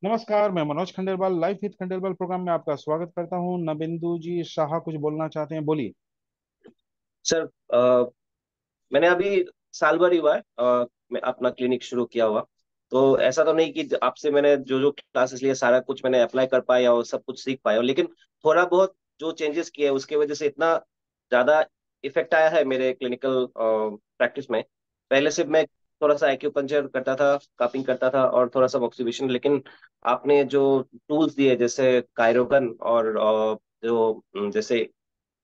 नमस्कार। मैं Manoj Khandelwal life with Khandelwal programme में आपका स्वागत करता हूं। नबिंदु जी शाह कुछ बोलना चाहते हैं, बोलिए। सर, मैंने अभी साल भर ही हुआ है। मैं अपना क्लिनिक शुरू किया हुआ। तो ऐसा तो नहीं कि आपसे मैंने जो जो क्लासेस लिए सारा कुछ मैंने अप्लाई कर पाया और सब कुछ सीख पाया हो, लेकिन थोड़ा बहुत जो चेंजेस किए उसके वजह से इतना ज्यादा इफेक्ट आया है मेरे क्लिनिकल प्रैक्टिस में। पहले से मैं थोड़ा सा एक्यूपंक्चर करता था, कापिंग करता था और थोड़ा सा ऑक्सीवेशन, लेकिन आपने जो टूल्स दिए जैसे कायरोगन और जैसे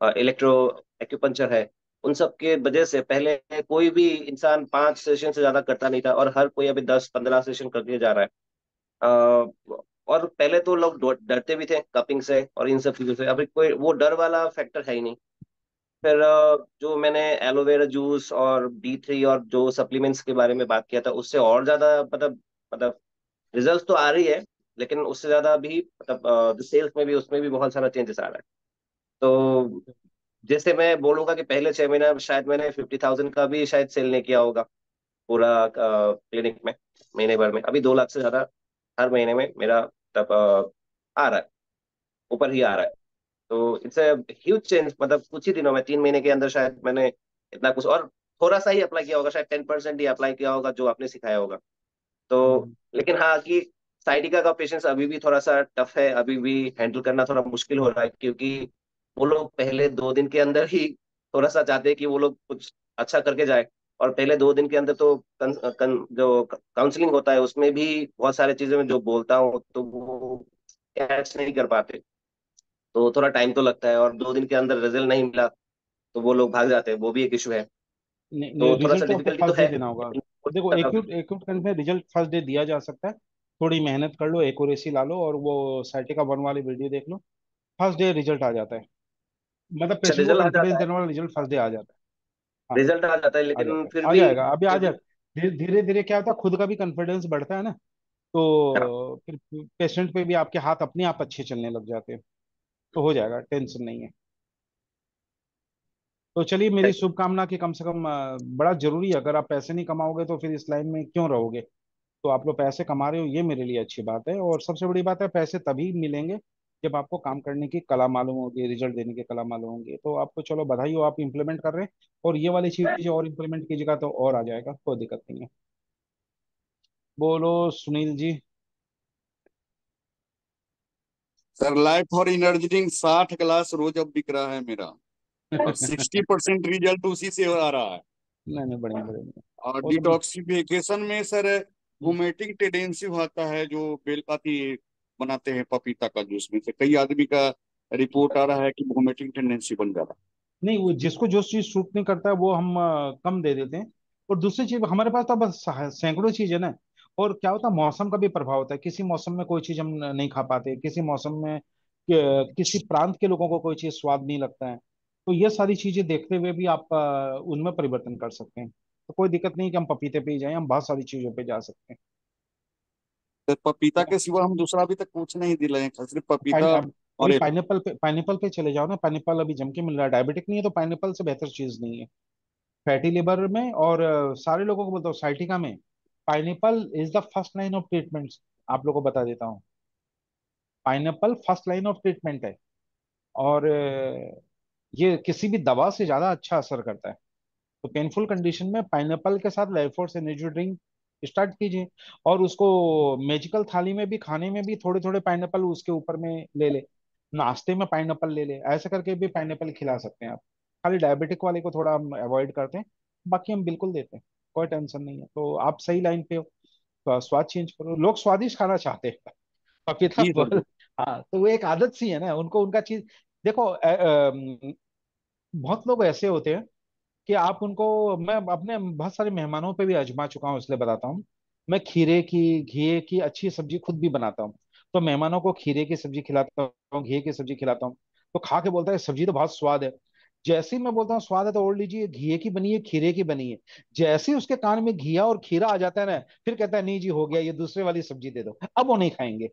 इलेक्ट्रो एक्यूपंक्चर है, उन सब के वजह से पहले कोई भी इंसान 5 सेशन से ज्यादा करता नहीं था और हर कोई अभी 10-15 सेशन करके जा रहा है। और पहले तो लोग डरते भी थे कपिंग से और इन सब चीजों से, अभी कोई वो डर वाला फैक्टर है ही नहीं। फिर जो मैंने एलोवेरा जूस और D3 और जो सप्लीमेंट्स के बारे में बात किया था, उससे और ज्यादा मतलब रिजल्ट तो आ रही है, लेकिन उससे ज्यादा भी मतलब सेल्स में भी उसमें भी बहुत सारा चेंजेस आ रहा है। तो जैसे मैं बोलूंगा कि पहले 6 महीना शायद मैंने 50,000 का भी शायद सेल नहीं किया होगा पूरा क्लिनिक में। महीने भर में अभी 2 लाख से ज्यादा हर महीने में मेरा तब आ रहा है, ऊपर ही आ रहा है। तो इट्स अ ह्यूज चेंज, मतलब कुछ ही दिनों में 3 महीने के अंदर शायद मैंने इतना कुछ और थोड़ा सा ही अप्लाई किया होगा, शायद 10% ही अप्लाई किया होगा जो आपने सिखाया होगा। तो लेकिन हाँ कि साइटिका का पेशेंस अभी भी थोड़ा सा टफ है, अभी भी हैंडल करना थोड़ा मुश्किल हो रहा है, क्योंकि वो लोग पहले 2 दिन के अंदर ही थोड़ा सा चाहते हैं कि वो लोग कुछ अच्छा करके जाए। और पहले 2 दिन के अंदर तो जो काउंसलिंग होता है उसमें भी बहुत सारे चीजें मैं जो बोलता हूँ तो वो कैच नहीं कर पाते। तो थोड़ा टाइम तो लगता है और 2 दिन के अंदर रिजल्ट नहीं मिला तो वो लोग भाग जाते हैं, वो भी एक इशू है। नहीं नहीं, तो थोड़ा सा रिजल्ट तो आपको डिफिकल्टी तो फर्स्ट डे है, देना होगा। लेकिन कोशिश देखो, कर रहा हूँ। एक्यूट एक्यूट कंडीशन में रिजल्ट फर्स्ट डे दिया जा सकता है। थोड़ी मेहनत कर लो, एक्यूरेसी ला लो, और वो साइटिका वन वाली वीडियो देख लो। फर्स्ट डे रिजल्ट आ जाता है। मतलब अच्छा, पेशेंट को रिजल्ट आ कॉन्फिडेंस जाता है। देने वाला रिजल्ट फर्स्ट डे आ जाता है। हाँ, रिजल्ट आ जाता है आ लेकिन जाता फिर है, आ भी जाएगा, अभी आ फिर भी जाएगा। धीरे धीरे क्या होता है, खुद का भी कॉन्फिडेंस बढ़ता है ना। हाँ। तो फिर पेशेंट पे भी आपके हाथ अपने आप अच्छे चलने लग जाते हैं। तो हो जाएगा, टेंशन नहीं है। तो चलिए, मेरी शुभकामना कि कम से कम बड़ा जरूरी है। अगर आप पैसे नहीं कमाओगे तो फिर इस लाइन में क्यों रहोगे। तो आप लोग पैसे कमा रहे हो, ये मेरे लिए अच्छी बात है। और सबसे बड़ी बात है, पैसे तभी मिलेंगे जब आपको काम करने की कला मालूम होगी, रिजल्ट देने की कला मालूम होगी। तो आपको चलो बधाई हो, आप इम्प्लीमेंट कर रहे हैं। और ये वाली चीज और इम्प्लीमेंट कीजिएगा तो और आ जाएगा, कोई दिक्कत नहीं है। बोलो Sunil ji. Sir, life for energy 60 glass रोज अब बिक रहा है मेरा। और 60% रिजल्ट उसी से आ रहा है। नहीं नहीं, बढ़िया बढ़िया। और वो तो डिटॉक्सिफिकेशन में सर वोमिटिंग टेंडेंसी होता है, जो बेलपाती बनाते हैं पपीता का जूस में से कई आदमी का रिपोर्ट आ रहा है कि वोमिटिंग टेंडेंसी बन जा रहा नहीं, वो जिसको जो चीज सूट नहीं करता है वो हम कम दे देते हैं। और दूसरी चीज, हमारे पास तो बस सैकड़ों चीज है ना। और क्या होता है, मौसम का भी प्रभाव होता है। किसी मौसम में कोई चीज हम नहीं खा पाते, किसी मौसम में किसी प्रांत के लोगों को कोई चीज स्वाद नहीं लगता है। तो ये सारी चीजें देखते हुए भी आप उनमें परिवर्तन कर सकते हैं। तो कोई दिक्कत नहीं कि हम पपीते पे ही जाएं, हम बहुत सारी चीजों पे जा सकते हैं। है। तो पपीता के सिवा हम दूसरा अभी तक कुछ नहीं दिले हैं, सिर्फ पपीता अब और अभी पाइनएप्पल पे चले जाओ ना। पाइनएप्पल अभी जम के मिल रहा है, डायबिटिक नहीं है तो पाइनएप्पल से बेहतर चीज नहीं है। फैटी लिवर में और सारे लोगों को बोलता हूँ साइटिका में, pineapple is the first line of treatment. आप लोगों को बता देता हूँ, pineapple first line of treatment है। और ये किसी भी दवा से ज्यादा अच्छा असर करता है। तो पेनफुल कंडीशन में पाइनएप्पल के साथ लाइफोर्स एनर्जी ड्रिंक स्टार्ट कीजिए। और उसको मैजिकल थाली में भी, खाने में भी थोड़े थोड़े पाइनएप्पल उसके ऊपर में ले ले। नाश्ते में पाइनएप्पल ले ले, ऐसे करके भी पाइनएप्पल खिला सकते हैं आप। खाली डायबिटिक वाले को थोड़ा हम अवॉइड करते हैं। बाकी हम बिल्कुल देते हैं, कोई टेंशन नहीं है। तो आप सही लाइन पे हो। तो स्वाद चेंज करो, लोग स्वादिष्ट खाना चाहते हैं। पपीता जी सर। फल। हाँ, तो वो एक आदत सी है ना उनको, उनका चीज। देखो, बहुत लोग ऐसे होते हैं कि आप उनको, मैं अपने बहुत सारे मेहमानों पे भी आजमा चुका हूँ, इसलिए बताता हूँ। मैं खीरे की, घिए की अच्छी सब्जी खुद भी बनाता हूँ। तो मेहमानों को खीरे की सब्जी खिलाता हूँ, घिए की सब्जी खिलाता हूँ। तो खा के बोलता है सब्जी तो बहुत स्वाद है। जैसे ही मैं बोलता हूँ स्वाद है, तो ओढ़ लीजिए घिए की बनी है, खीरे की बनी है। जैसे ही उसके कान में घिया और खीरा आ जाता है ना, फिर कहता है नहीं जी हो गया, ये दूसरे वाली सब्जी दे दो। अब वो नहीं खाएंगे।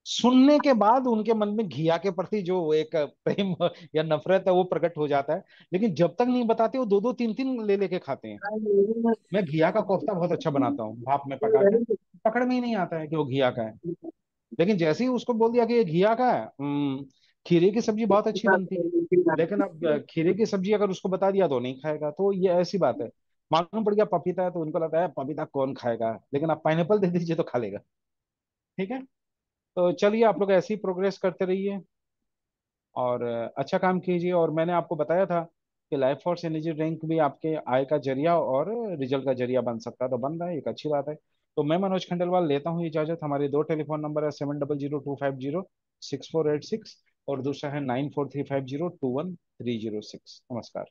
सुनने के बाद उनके मन में घिया के प्रति जो एक प्रेम या नफरत है वो प्रकट हो जाता है। लेकिन जब तक नहीं बताते, वो दो दो तीन तीन ले लेके खाते हैं। मैं घिया का कोफ्ता बहुत अच्छा बनाता हूँ, भाप में पका के। पकड़ में ही नहीं आता है कि वो घिया का है। लेकिन जैसे ही उसको बोल दिया कि ये घिया का है, खीरे की सब्जी बहुत अच्छी बनती है, लेकिन अब खीरे की सब्जी अगर उसको बता दिया तो नहीं खाएगा। तो ये ऐसी बात है। मालूम पड़ गया पपीता है तो उनको लगता है पपीता कौन खाएगा, लेकिन आप पाइनएप्पल दे दीजिए तो खा लेगा। ठीक है। तो चलिए आप लोग ऐसी प्रोग्रेस करते रहिए, और अच्छा काम कीजिए। और मैंने आपको बताया था कि लाइफ फोर्स एनर्जी ड्रिंक भी आपके आय का जरिया और रिजल्ट का जरिया बन सकता है, तो बन रहा है, एक अच्छी बात है। तो मैं मनोज खंडेलवाल लेता हूँ इजाजत। हमारे दो टेलीफोन नंबर है, 7002506486, और दूसरा है 9435021306। नमस्कार।